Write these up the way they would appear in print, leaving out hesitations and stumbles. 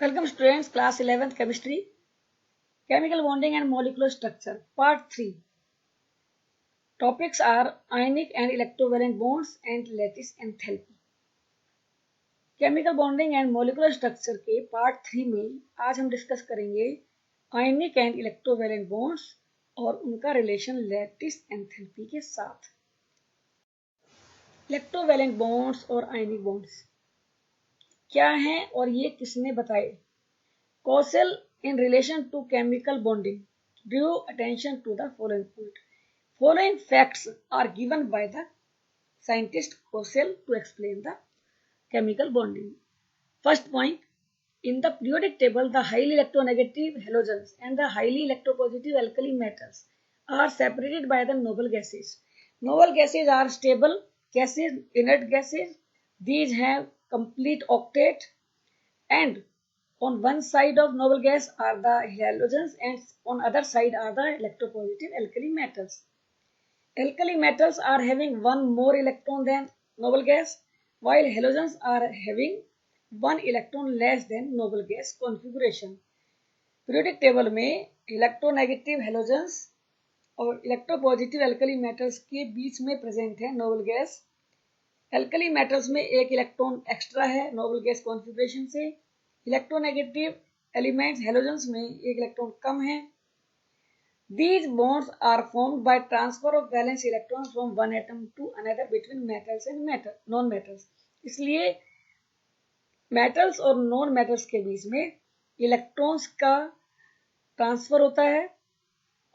Welcome students, class 11th chemistry, chemical bonding and molecular structure, part 3. Topics are ionic and electrovalent bonds and lattice enthalpy. Chemical bonding and molecular structure के part 3 में आज हम discuss करेंगे ionic and electrovalent bonds और उनका relation lattice enthalpy के साथ। Electrovalent bonds और आयनिक बॉन्ड्स क्या हैं और ये किसने बताए? Causal in relation to chemical bonding. Draw attention to the following point. Following facts are given by the scientist Causal to explain the chemical bonding. First point, in the periodic table, the highly electronegative halogens and the highly electropositive alkali metals are separated by the noble gases. Noble gases are stable gases, inert gases. These have complete octet, and on one side of noble gas are the halogens and on other side are the electropositive alkali metals. Alkali metals are having one more electron than noble gas, while halogens are having one electron less than noble gas configuration. Periodic table में electronegative halogens और electropositive alkali metals के बीच में present है noble gas. Alkali metals में एक electron extra है noble gas configuration से। Electronegative elements halogens में एक इलेक्ट्रॉन कम है। These bonds are formed by transfer of valence electrons from one atom to another between metals and non-metals. इसलिए metals और non metals के बीच में इलेक्ट्रॉन्स का ट्रांसफर होता है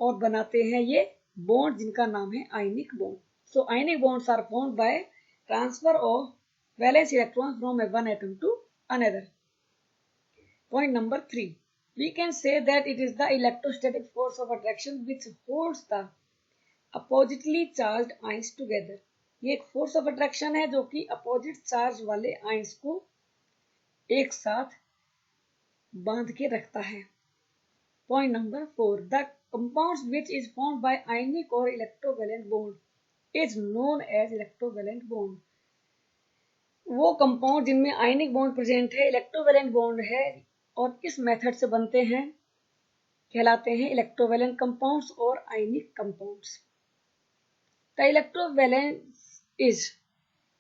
और बनाते हैं ये बॉन्ड जिनका नाम है ionic bond. So ionic bonds are formed by transfer of valence electrons from one atom to another. Point number 3. We can say that it is the electrostatic force of attraction which holds the oppositely charged ions together. ये एक force of attraction है जो कि opposite charge वाले ions को एक साथ बांध के रखता है। Point number 4. The compounds which is formed by ionic or electrovalent bond is known as electrovalent bond. वो कंपाउंड जिनमें आयनिक बॉन्ड प्रेजेंट है, इलेक्ट्रोवेलेंट बॉन्ड है और किस मेथड से बनते हैं कहलाते हैं इलेक्ट्रोवेलेंट कंपाउंड्स और ionic compounds. The electrovalence is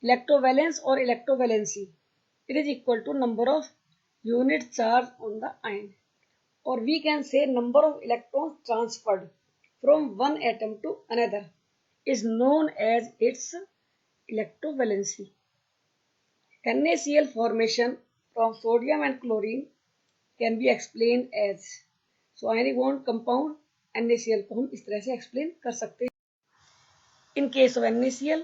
electrovalence और electrovalency it is equal to number of unit charge on the ion, और we can say number of electrons transferred from one atom to another is known as its electrovalency. NaCl formation from sodium and chlorine can be explained as, so ionic bond compound NaCl को हम इस तरह से explain कर सकते हैं। In case of NaCl,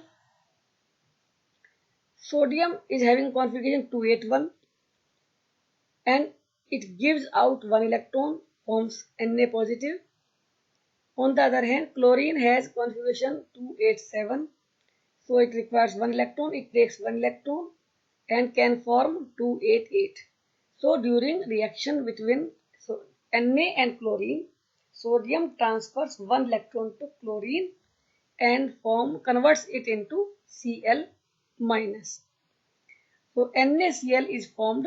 sodium is having configuration 281 and it gives out one electron, forms Na positive. On the other hand, chlorine has configuration 287, so it requires one electron, it takes one electron and can form 288. So during reaction between Na and chlorine, sodium transfers one electron to chlorine and converts it into Cl minus. So NaCl is formed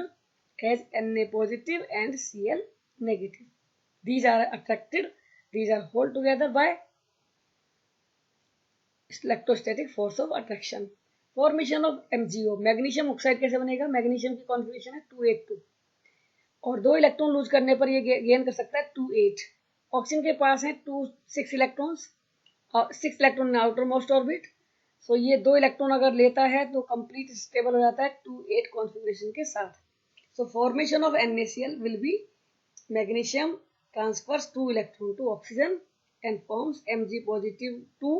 as Na positive and Cl negative. These are attracted, these are held together by electrostatic force of attraction. Formation of MgO, magnesium oxide कैसे बनेगा? Magnesium की configuration है 282 और दो electron lose करने पर ये gain कर सकता है 28। ऑक्सीजन के पास है 6 इलेक्ट्रॉन्स और 6 electron in outer most orbit, so ये दो इलेक्ट्रॉन अगर लेता है तो कंप्लीट स्टेबल हो जाता है 28 कॉन्फ़िगरेशन के साथ। So formation of NaCl will be magnesium transfers 2 electron to oxygen and forms Mg positive 2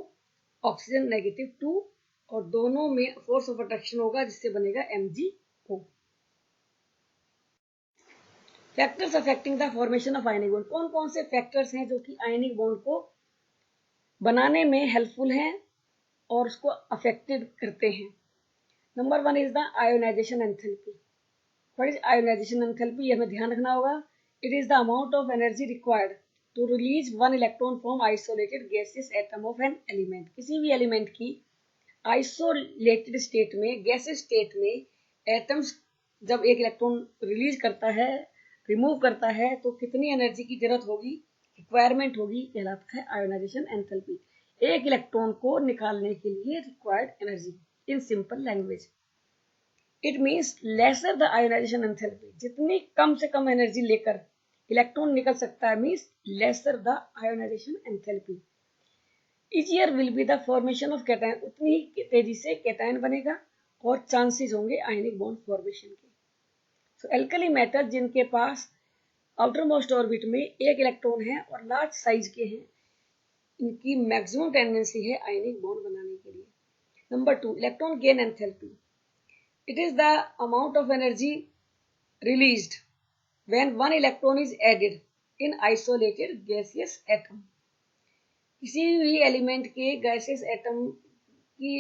oxygen negative 2 और दोनों में फोर्स ऑफ अट्रैक्शन होगा जिससे बनेगा MgO। Factors affecting the formation of ionic bond, कौन कौन से फैक्टर्स हैं जो कि आयनिक बॉन्ड को बनाने में हेल्पफुल हैं और उसको अफेक्टेड करते हैं? Number 1 is the ionization enthalpy. What is ionization enthalpy? हमें ध्यान रखना होगा। It is the amount of energy required to release one electron from isolated gaseous atom of an element. किसी भी एलिमेंट की आइसोलेटेड स्टेट में, गैसेस स्टेट में atoms जब एक इलेक्ट्रॉन रिलीज करता है रिमूव करता है तो कितनी एनर्जी की जरूरत होगी, रिक्वायरमेंट होगी, कहलाता है आयोनाइजेशन एंथैल्पी। एक इलेक्ट्रॉन को निकालने के लिए required energy in simple language. It means lesser the ionization enthalpy, जितनी कम से कम एनर्जी लेकर इलेक्ट्रॉन निकल सकता है means lesser the ionization enthalpy. Easier will be the formation of cation, उतनी ही तेजी से कैटायन बनेगा और चांसेस होंगे आयनिक बॉन्ड फॉर्मेशन के। सो एल्कली मेटल जिनके पास आउटर मोस्ट ऑर्बिट में एक इलेक्ट्रॉन है और लार्ज साइज के हैं, इनकी मैक्सिमम टेंडेंसी है आयनिक बॉन्ड बनाने के लिए। Number 2, electron gain enthalpy. It is the amount of energy released when one electron is added in isolated gaseous atom. किसी भी एलिमेंट के गैसियस एटम की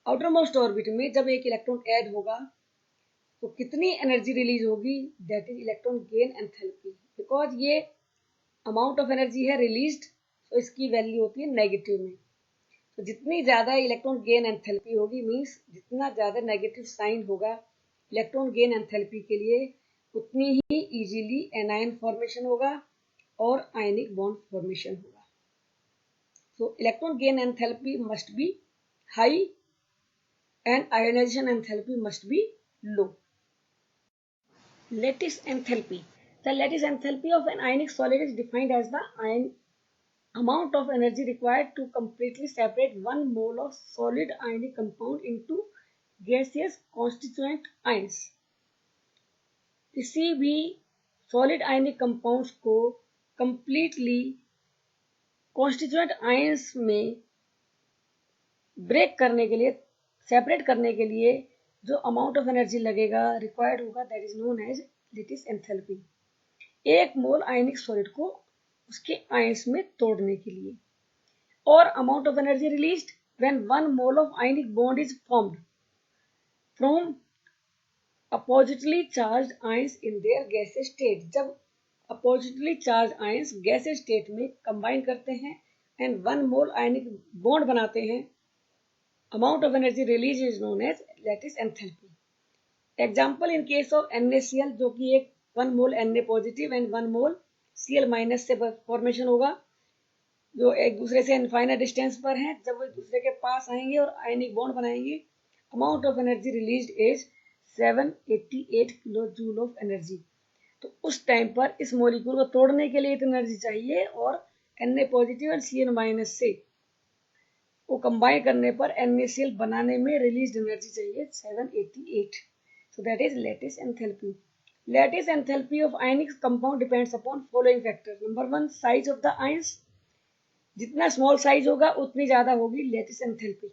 आउटर मोस्ट ऑर्बिट में जब एक इलेक्ट्रॉन ऐड होगा तो कितनी एनर्जी रिलीज होगी, that is electron gain enthalpy. Because ये अमाउंट ऑफ एनर्जी है रिलीज्ड, तो इसकी वैल्यू होती है नेगेटिव में। तो जितनी ज्यादा इलेक्ट्रॉन गेन एंथैल्पी होगी मींस जितना ज्यादा नेगेटिव साइन होगा इलेक्ट्रॉन गेन एंथैल्पी के लिए, उतनी ही इजीली एनायन फॉर्मेशन होगा और आयनिक बॉन्ड फॉर्मेशन होगा। So electron gain enthalpy must be high and ionization enthalpy must be low. Lattice enthalpy. The lattice enthalpy of an ionic solid is defined as the amount of energy required to completely separate 1 mole of solid ionic compound into gaseous constituent ions. किसी भी solid ionic compounds को completely constituent ions में break करने के लिए, separate करने के लिए जो अमाउंट ऑफ एनर्जी लगेगा, रिक्वायर्ड होगा, that is known as lattice enthalpy. एक मोल आयनिक सॉलिड को उसके आयंस में तोड़ने के लिए। और amount of energy released when 1 mole of ionic bond is formed from oppositely charged ions in their gaseous state. जब oppositely charge ions gaseous state में कंबाइन करते हैं एंड 1 मोल आयनिक बॉन्ड बनाते हैं, amount of energy release is known as lattice enthalpy. Example in case of NaCl, जो कि एक 1 mole Na positive and 1 mole Cl minus से formation होगा, जो एक दूसरे से इनफाइनाइट डिस्टेंस पर हैं। जब वो एक दूसरे के पास आएंगे और आयनिक बॉन्ड बनाएंगे, amount of energy release is 788 kilo joule of energy. तो उस टाइम पर इस मॉलिक्यूल को तोड़ने के लिए इतनी एनर्जी चाहिए और Na पॉजिटिव और Cl माइनस से वो कंबाइन करने पर NaCl बनाने में रिलीज एनर्जी चाहिए 788। So that is lattice enthalpy. Lattice enthalpy of ionic compound depends upon following factors. Number 1, size of the ions. जितना स्मॉल साइज होगा उतनी ज्यादा होगी lattice enthalpy.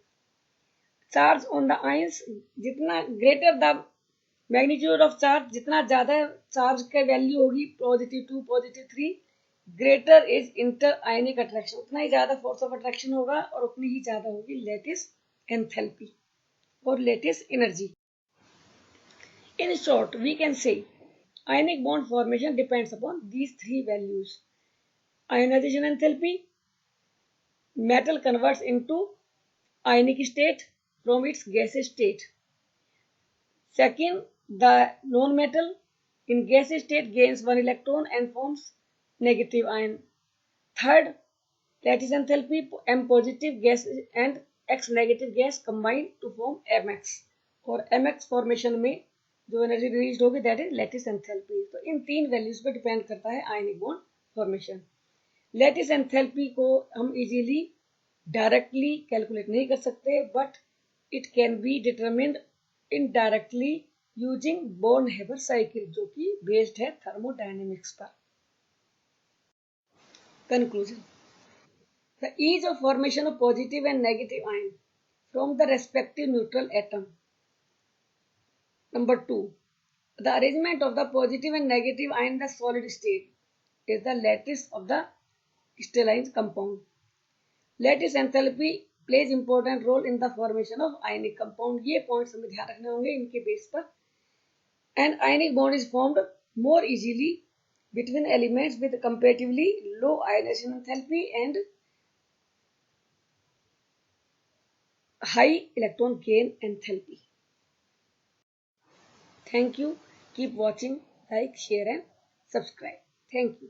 Charge on the ions, जितना greater the magnitude of charge, जितना ज्यादा charge का value होगी +2 +3, greater is interionic attraction, उतना ही ज्यादा फोर्स ऑफ अट्रैक्शन होगा और उतनी ही ज्यादा होगी लैटिस एंथैल्पी और lattice energy. In short we can say ionic bond formation depends upon these 3 values: ionization enthalpy, metal converts into ionic state from its gaseous state. Second, the non-metal in gaseous state gains 1 electron and forms negative ion. Third, lattice enthalpy, M positive gas and X negative gas combine to form Mx, और Mx formation में जो energy release होगी that is lattice enthalpy. तो इन 3 values पे depend करता है ionic bond formation. Lattice enthalpy को हम इजीली डायरेक्टली कैलकुलेट नहीं कर सकते, but it can be determined indirectly using born-Haber cycle, जो कि बेस्ड है थर्मोडायनेमिक्स पर। Conclusion: the ease of formation of positive and negative ion from the respective neutral atom. Number 2, the arrangement of the positive and negative ion in the solid state is the lattice of the crystalline compound. Lattice enthalpy plays important role in the formation of ionic compound. ये points हमें ध्यान रखने होंगे इनके base पर। And ionic bond is formed more easily between elements with comparatively low ionization enthalpy and high electron gain enthalpy. Thank you. Keep watching like, share and subscribe. Thank you.